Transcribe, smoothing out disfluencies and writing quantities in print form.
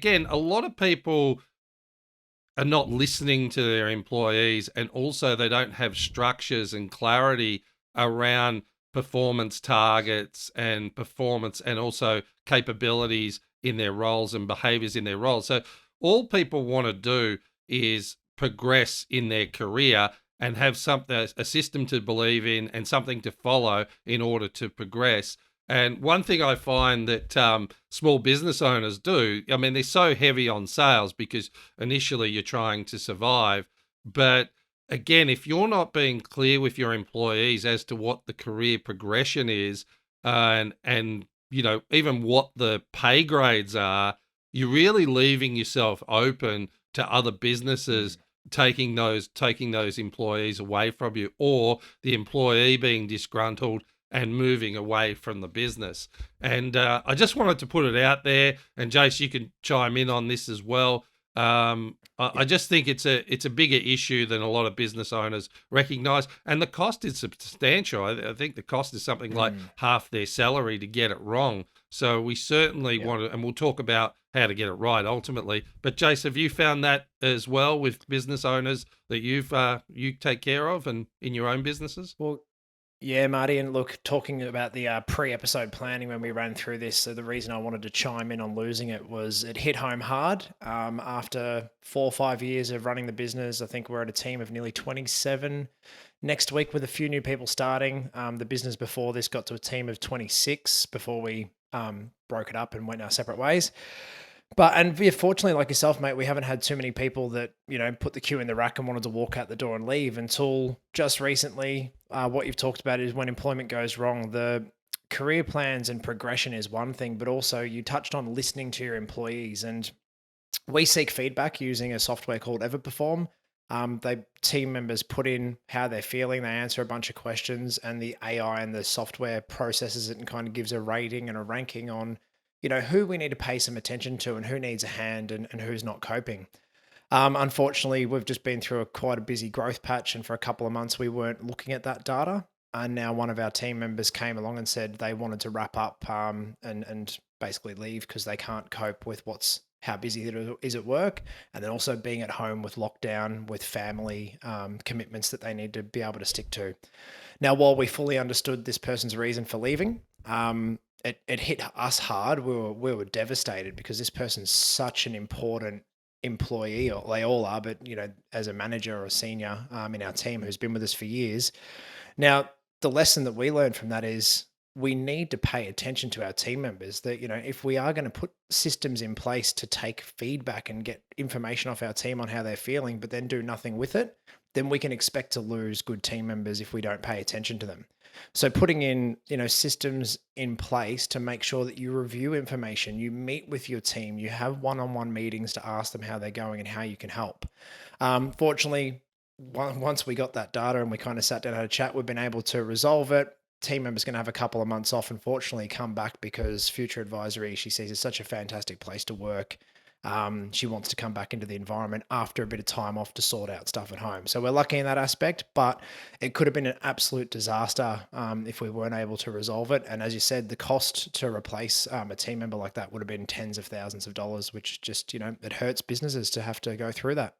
again, a lot of people are not listening to their employees, and also they don't have structures and clarity around performance targets and performance and also capabilities in their roles and behaviors in their roles. So all people want to do is progress in their career and have something, a system to believe in and something to follow in order to progress. And one thing I find that small business owners do, I mean, they're so heavy on sales because initially you're trying to survive. But again, if you're not being clear with your employees as to what the career progression is, and even what the pay grades are, you're really leaving yourself open to other businesses taking those employees away from you, or the employee being disgruntled and moving away from the business. And I just wanted to put it out there, and Jace, you can chime in on this as well. I just think it's a bigger issue than a lot of business owners recognise, and the cost is substantial. I think the cost is something like half their salary to get it wrong. So we certainly want to, and we'll talk about how to get it right ultimately. But Jace, have you found that as well with business owners that you take care of and in your own businesses? Well, yeah, Marty, and look, talking about the pre-episode planning when we ran through this, so the reason I wanted to chime in on losing it was it hit home hard. After 4 or 5 years of running the business, I think we're at a team of nearly 27 next week with a few new people starting. The business before this got to a team of 26 before we broke it up and went our separate ways. And yeah, fortunately, like yourself, mate, we haven't had too many people that, put the queue in the rack and wanted to walk out the door and leave until just recently. What you've talked about is when employment goes wrong, the career plans and progression is one thing, but also you touched on listening to your employees. And we seek feedback using a software called Everperform. Team members put in how they're feeling, they answer a bunch of questions, and the AI and the software processes it and kind of gives a rating and a ranking on who we need to pay some attention to and who needs a hand and who's not coping. Unfortunately, we've just been through quite a busy growth patch, and for a couple of months, we weren't looking at that data. And now one of our team members came along and said they wanted to wrap up and basically leave because they can't cope with how busy it is at work, and then also being at home with lockdown, with family commitments that they need to be able to stick to. Now, while we fully understood this person's reason for leaving, it hit us hard. We were devastated because this person's such an important employee, or they all are, but as a manager or a senior in our team who's been with us for years. Now, the lesson that we learned from that is we need to pay attention to our team members, that if we are going to put systems in place to take feedback and get information off our team on how they're feeling, but then do nothing with it, then we can expect to lose good team members if we don't pay attention to them. So putting in, systems in place to make sure that you review information, you meet with your team, you have one-on-one meetings to ask them how they're going and how you can help. Fortunately, once we got that data and we kind of sat down and had a chat, we've been able to resolve it. Team member's going to have a couple of months off, unfortunately, come back because Future Advisory, she sees, is such a fantastic place to work. She wants to come back into the environment after a bit of time off to sort out stuff at home. So we're lucky in that aspect, but it could have been an absolute disaster if we weren't able to resolve it. And as you said, the cost to replace a team member like that would have been tens of thousands of dollars, which just, it hurts businesses to have to go through that.